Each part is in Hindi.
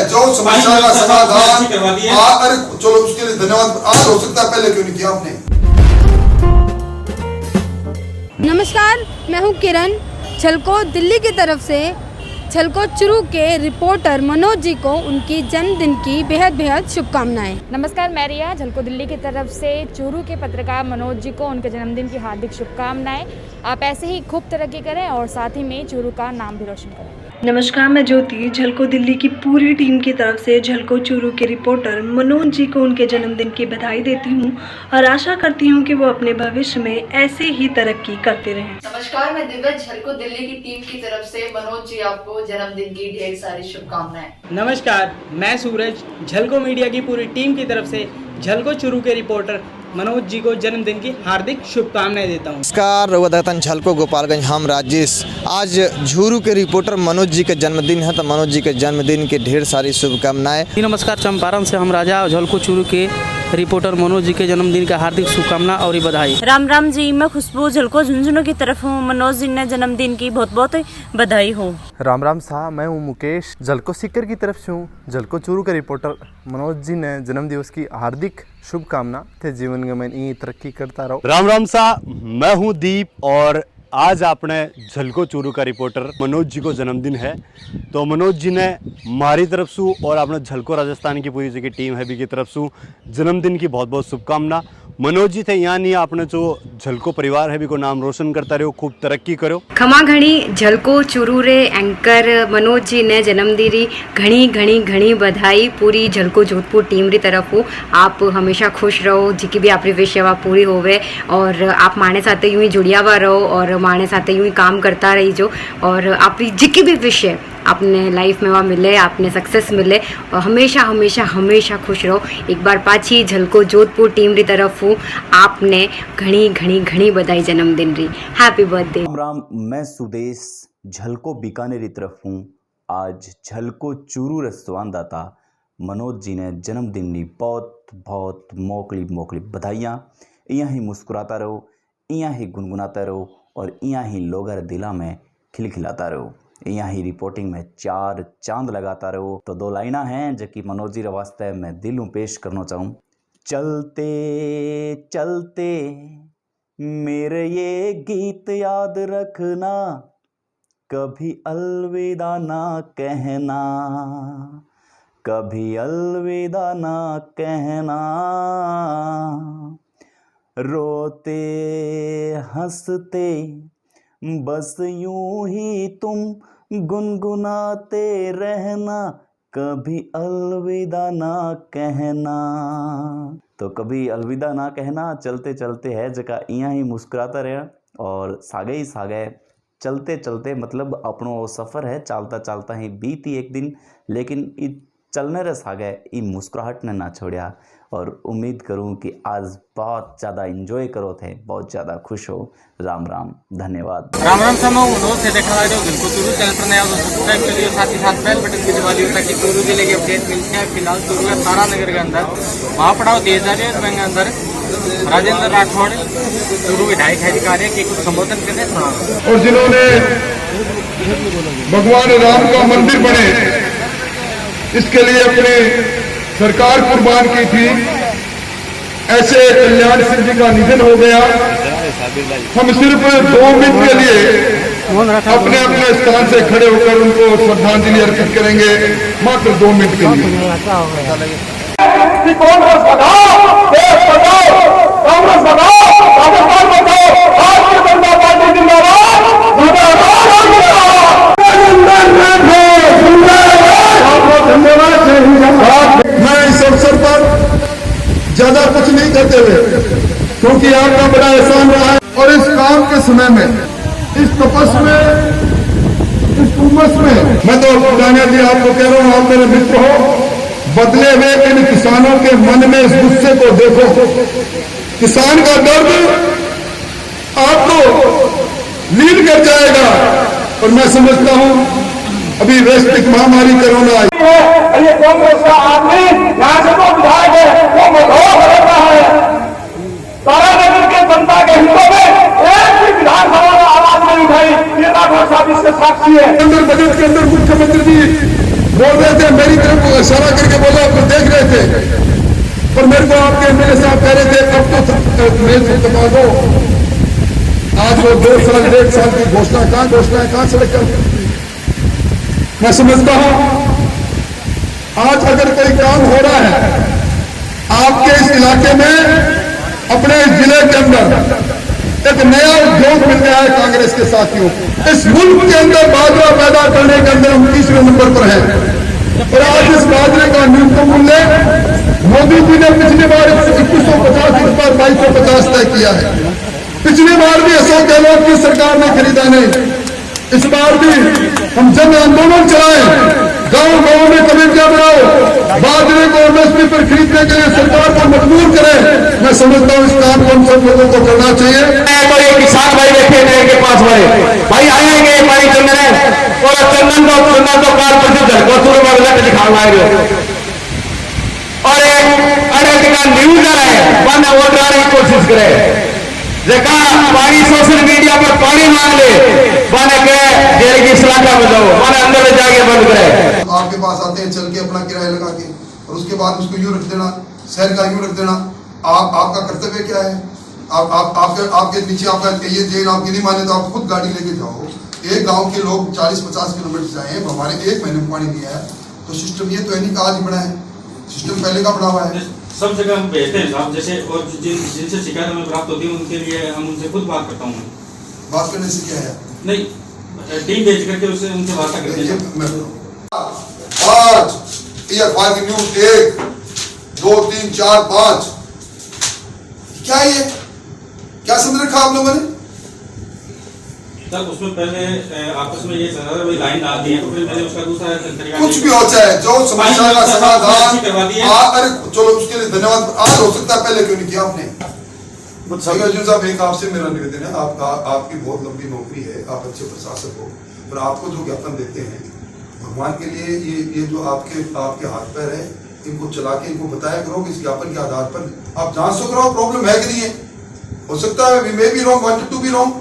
जो समस्या का समाधान अरे चलो उसके लिए धन्यवाद। आज हो सकता है, पहले क्यों नहीं किया आपने? नमस्कार, मैं हूं किरण। झलको दिल्ली की तरफ से झलको चुरू के रिपोर्टर मनोज जी को उनकी जन्मदिन की बेहद बेहद शुभकामनाएं। नमस्कार, मैं रिया। झलको दिल्ली की तरफ से चुरू के पत्रकार मनोज जी को उनके जन्मदिन की हार्दिक शुभकामनाएं। आप ऐसे ही खूब तरक्की करें और साथ ही में चुरू का नाम भी रोशन करें। नमस्कार, मैं ज्योति। झलको दिल्ली की पूरी टीम की तरफ से झलको चुरू के रिपोर्टर मनोज जी को उनके जन्मदिन की बधाई देती हूं और आशा करती हूं कि वो अपने भविष्य में ऐसे ही तरक्की करते रहें। नमस्कार, मैं दिव्या। झलको दिल्ली की टीम की तरफ से मनोज जी आपको जन्मदिन की ढेर सारी शुभकामनाएं। नमस्कार, मैं सूरज। झलको मीडिया की पूरी टीम की तरफ से झलको चुरू के रिपोर्टर मनोज जी को जन्मदिन की हार्दिक शुभकामनाएं देता हूं। नमस्कार, रवदतन झलको गोपालगंज, हम राजेश। आज झुरू के रिपोर्टर मनोज जी का जन्मदिन है, तो मनोज जी के जन्मदिन की ढेर सारी शुभकामनाएं। नमस्कार, चंपारण से हम राजा और झलको चुरू के रिपोर्टर मनोज जी के जन्मदिन का हार्दिक शुभकामना और बधाई। राम राम जी, मैं खुशबू झलको झुंझुनू की तरफ हूँ। मनोज जी ने जन्मदिन की बहुत बहुत बधाई हो। राम राम साहब, मैं हूँ मुकेश, झलको सीकर की तरफ से हूँ। झलको चुरू के रिपोर्टर मनोज जी ने जन्मदिवस की हार्दिक शुभकामना थे। जीवन में मैं यही तरक्की करता रहूं। राम राम साहब, मैं हूँ दीप और आज आपने झलको चुरू का रिपोर्टर मनोज जी को जन्मदिन है, तो मनोज जी ने हमारी तरफ से और आपने झलको राजस्थान की पूरी की टीम है भी की तरफ से जन्मदिन की बहुत बहुत शुभकामना। मनोज जी थे यहाँ नहीं, आपने जो झलको परिवार है भी को नाम रोशन करता रहो, खूब तरक्की करो। खमा घणी झलको चुरू रे एंकर मनोज जी ने जन्मदिन री घणी घणी घणी बधाई पूरी झलको जोधपुर टीम री तरफ हो। आप हमेशा खुश रहो, जी भी आपकी विश है पूरी होवे और आप माने साथ यूं ही जुड़िया हुआ रहो और माने साथ यूं ही काम करता रही जो, और आपकी जी भी विश है अपने लाइफ में वहाँ मिले, आपने सक्सेस मिले और हमेशा हमेशा हमेशा खुश रहो। एक बार पाछी झलको जोधपुर टीम री तरफ हूँ, आपने घणी घणी घणी बधाई जन्मदिन री। Happy birthday. राम राम, मैं सुदेश। झलको बीकानेर की तरफ हूँ। आज झलको चुरू रसवानदाता मनोज जी ने जन्मदिन की बहुत बहुत मोकली मोकली बधाइयाँ। इयां ही मुस्कुराता रहो, इयां ही गुनगुनाता रहो और इयां ही लोगर दिला में खिलखिलाता रहो। यहाँ ही रिपोर्टिंग में चार चांद लगाता रहो। तो दो लाइना हैं जो कि मनोज जी वास्ते मैं दिलों पेश करना चाहूँ। चलते चलते मेरे ये गीत याद रखना, कभी अलविदा ना कहना, कभी अलविदा ना कहना। रोते हंसते बस यूं ही तुम गुनगुनाते रहना, कभी अलविदा ना कहना। तो कभी अलविदा ना कहना, चलते चलते है जगह इयां ही मुस्कुराता रहे और सागे ही सागे चलते चलते मतलब अपनो सफ़र है चालता चालता ही बीती एक दिन, लेकिन चलने रे सागे ये मुस्कुराहट ने ना छोड़ा। और उम्मीद करूं कि आज बहुत ज़्यादा एंजॉय करो थे, बहुत ज़्यादा खुश हो। राम राम, धन्यवाद। राम राम समय मनोज से देखा रहे हो झलको चुरू चैनल पर नया सब्सक्राइब कर लियो, साथ ही साथ बेल बटन की दबा लियो ताकि चुरू जिले के अपडेट मिलते हैं। फिलहाल चुरू है तारा नगर के अंदर, वहाँ पड़ाव 3000 के अंदर राजेंद्र राठौड़ चुरू विधायक अधिकारी के कुछ संबोधन करने सुना। और जिन्होंने भगवान राम का मंदिर बने इसके लिए अपनी सरकार कुर्बान की थी, ऐसे कल्याण सिंह जी का निधन हो गया। हम सिर्फ 2 मिनट के लिए अपने अपने स्थान से खड़े होकर उनको श्रद्धांजलि अर्पित करेंगे, मात्र 2 मिनट के लिए। कांग्रेस बचाओ, देश बचाओ, कांग्रेस बचाओ, राजस्थान बचाओ, भारतीय जनता पार्टी जिंदाबाद, मैं इस अवसर पर ज्यादा कुछ नहीं करते हुए, क्योंकि आपका बड़ा एहसान रहा है और इस काम के समय में, इस तपस में, इस उमस में, मैं तो राणा जी आपको कह रहा हूँ, आप मेरे मित्र हो, बदले हुए इन किसानों के मन में इस गुस्से को देखो। किसान का दर्द आपको लीड कर जाएगा और मैं समझता हूं अभी वैश्विक महामारी कोरोना आई। ये कांग्रेस का आदमी यहाँ से तो विधायक है, वो मधोर रहता है। तारानगर के जनता के हितों में एक भी विधानसभा में आवाज नहीं उठाई, ये राठौर साहब इसके साक्षी है। बजट के अंदर मुख्यमंत्री जी बोल रहे थे, मेरी तरफ इशारा करके बोला, आपको देख रहे थे, और मेरे को आपके एमएलए साहब कह रहे थे अब तो मेज दबा दो। आज वो 2 साल 1.5 साल की घोषणा है, कहाँ सड़क कर। मैं समझता हूं आज अगर कोई काम हो रहा है आपके इस इलाके में, अपने जिले के अंदर एक नया उद्योग मिल गया है कांग्रेस के साथियों। इस मुल्क के अंदर बाजरा पैदा करने के अंदर हम 3रे नंबर पर हैं, और आज इस बाजरे का न्यूनतम मूल्य मोदी जी ने पिछली बार 2150, इस बार 2250 तय किया है। पिछली बार भी अशोक गहलोत की सरकार ने खरीदा नहीं, इस बार भी हम जन आंदोलन चलाएं, गांव में कमेटियां बनाओ, बाजरे को एमएसपी पर खरीदने के लिए सरकार को मजबूर करें। मैं समझता हूं इस काम को हम सब लोगों को करना चाहिए। तो ये किसान भाई बैठे हैं के पास भाई आएंगे पानी चंदन है, और चंदन तो काल प्रसिद्ध है, गोचुर में दिखावा है, और एक अड़क का न्यूज है वन वोट आने की कोशिश करे, देखा पानी सोशल मीडिया पर पानी मांग ले, बने के जेल की इलाका में जाओ, बने अंदर ले जाके बंद करे। आपके पास आते हैं चल के अपना किराया लगा के, और उसके बाद उसको यूं रख देना, शहर का यूं रख देना। आपका कर्तव्य क्या है? आपके नीचे आपका ये जेल आपकी नहीं माने तो आप खुद गाड़ी लेके जाओ। एक गांव के लोग 40-50 किलोमीटर जाए, हमारे 1 महीने में पानी नहीं आया, तो सिस्टम ये तो है नहीं, आज बना है सिस्टम, पहले का बना हुआ है। सब जगह हम भेजते हैं साहब, जैसे और जिनसे शिकायत हमें प्राप्त होती है उनके लिए हम उनसे खुद बात करता हूँ। बात करने से क्या है? नहीं, टीम भेज करके उससे उनसे वार्ता करते हैं। आज ये अखबार की न्यूज 1, 2, 3, 4, 5 क्या ये क्या समझ रखा आप लोगों ने? तब उसमें पहले आपस में ये चल रहा था, लाइन डाल दी है, तो फिर मैंने उसका दूसरा तरीका कुछ भी हो चाहे जो समस्या का समाधान, अरे चलो उसके लिए धन्यवाद। आज हो सकता है, पहले क्यों नहीं किया आपने? साहब एक आपसे मेरा निवेदन है, आपकी बहुत लंबी नौकरी है, आप अच्छे प्रशासक हो, पर आपको जो ज्ञापन देते हैं भगवान के लिए, ये जो आपके हाथ पैर है, इनको चला के इनको बताया करो कि इस ज्ञापन के आधार पर आप जांच तो कराओ प्रॉब्लम है कि नहीं है। हो सकता है we may be wrong, wanted to be wrong.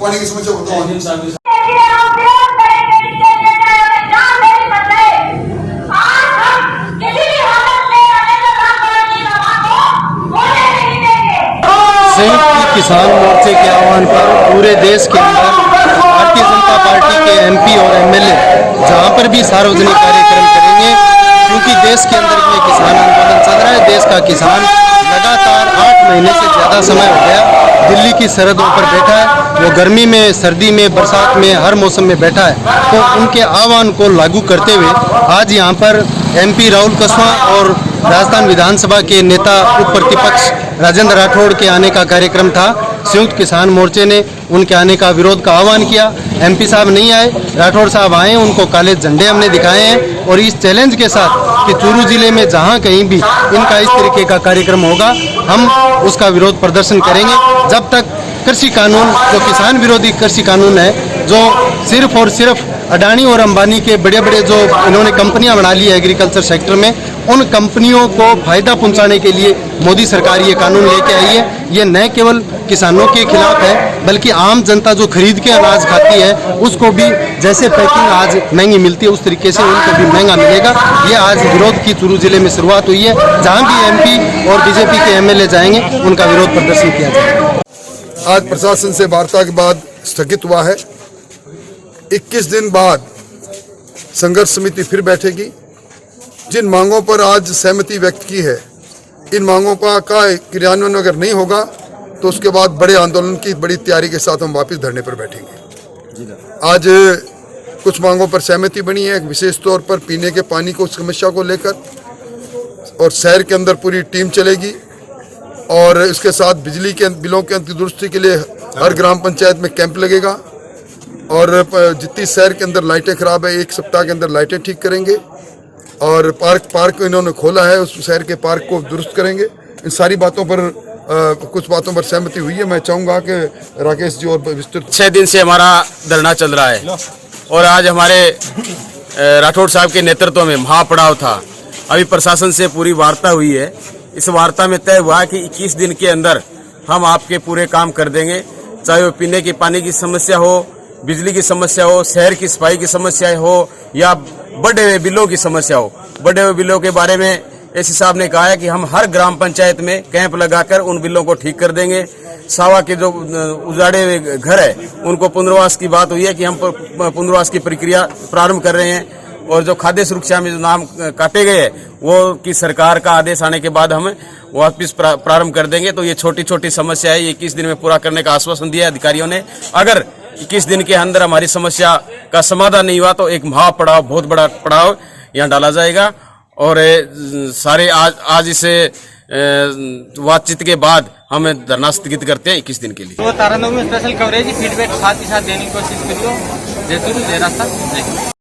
पानी की समस्या बताओ। संयुक्त किसान मोर्चे के आह्वान पर पूरे देश के अंदर भारतीय जनता पार्टी के एमपी और एमएलए जहां पर भी सार्वजनिक कार्यक्रम करेंगे, क्योंकि देश के अंदर में किसान आंदोलन चल रहा है। देश का किसान लगातार 8 महीने से ज़्यादा समय हो गया दिल्ली की सरहदों पर बैठा है, वो गर्मी में, सर्दी में, बरसात में, हर मौसम में बैठा है। तो उनके आह्वान को लागू करते हुए आज यहाँ पर एमपी राहुल कसवा और राजस्थान विधानसभा के नेता उप प्रतिपक्ष राजेंद्र राठौड़ के आने का कार्यक्रम था। संयुक्त किसान मोर्चे ने उनके आने का विरोध का आह्वान किया। एमपी साहब नहीं आए, राठौड़ साहब आए, उनको काले झंडे हमने दिखाए हैं, और इस चैलेंज के साथ कि चूरू जिले में जहां कहीं भी इनका इस तरीके का कार्यक्रम होगा, हम उसका विरोध प्रदर्शन करेंगे जब तक कृषि कानून, जो किसान विरोधी कृषि कानून है, जो सिर्फ और सिर्फ अडानी और अंबानी के बड़े बड़े जो इन्होंने कंपनियां बना ली है एग्रीकल्चर सेक्टर में, उन कंपनियों को फायदा पहुंचाने के लिए मोदी सरकार ये कानून लेके आई है। ये न केवल किसानों के खिलाफ है, बल्कि आम जनता जो खरीद के अनाज खाती है उसको भी जैसे पैकिंग आज महंगी मिलती है उस तरीके से उनको भी महंगा मिलेगा। ये आज विरोध की चूरू जिले में शुरुआत हुई है। जहाँ भी एमपी और बीजेपी के एमएलए जाएंगे उनका विरोध प्रदर्शन किया जाएगा। आज प्रशासन से वार्ता के बाद स्थगित हुआ है। 21 दिन बाद संघर्ष समिति फिर बैठेगी। जिन मांगों पर आज सहमति व्यक्त की है, इन मांगों का क्रियान्वयन अगर नहीं होगा तो उसके बाद बड़े आंदोलन की बड़ी तैयारी के साथ हम वापस धरने पर बैठेंगे। आज कुछ मांगों पर सहमति बनी है, विशेष तौर पर पीने के पानी को समस्या को लेकर, और शहर के अंदर पूरी टीम चलेगी, और इसके साथ बिजली के बिलों के दुरुस्ती के लिए हर ग्राम पंचायत में कैंप लगेगा, और जितनी शहर के अंदर लाइटें खराब है 1 सप्ताह के अंदर लाइटें ठीक करेंगे, और पार्क इन्होंने खोला है उस शहर के पार्क को दुरुस्त करेंगे। इन सारी बातों पर कुछ बातों पर सहमति हुई है। मैं चाहूँगा कि राकेश जी और विस्तृत। 6 दिन से हमारा धरना चल रहा है। और आज हमारे राठौड़ साहब के नेतृत्व में महापड़ाव था। अभी प्रशासन से पूरी वार्ता हुई है। इस वार्ता में तय हुआ कि 21 दिन के अंदर हम आपके पूरे काम कर देंगे, चाहे वो पीने की पानी की समस्या हो, बिजली की समस्या हो, शहर की सफाई की समस्या हो या बढ़े हुए बिलों की समस्या हो। बढ़े हुए बिलों के बारे में एसी साहब ने कहा है कि हम हर ग्राम पंचायत में कैंप लगाकर उन बिलों को ठीक कर देंगे। सावा के जो उजाड़े हुए घर है उनको पुनर्वास की बात हुई है कि हम पुनर्वास की प्रक्रिया प्रारंभ कर रहे हैं। और जो खाद्य सुरक्षा में जो नाम काटे गए हैं वो कि सरकार का आदेश आने के बाद हम वापस प्रारंभ कर देंगे। तो ये छोटी छोटी समस्या है, ये 21 दिन में पूरा करने का आश्वासन दिया है अधिकारियों ने। अगर 21 दिन के अंदर हमारी समस्या का समाधान नहीं हुआ तो एक महापड़ाव, बहुत बड़ा पड़ाव यहाँ डाला जाएगा। और सारे आज इसे बातचीत के बाद हम धरना स्थगित करते हैं 21 दिन के लिए। तो तारानगर में स्पेशल कवरेज फीडबैक साथ ही साथ देने की कोशिश करियो। जय चूरू जय रास्ता जय।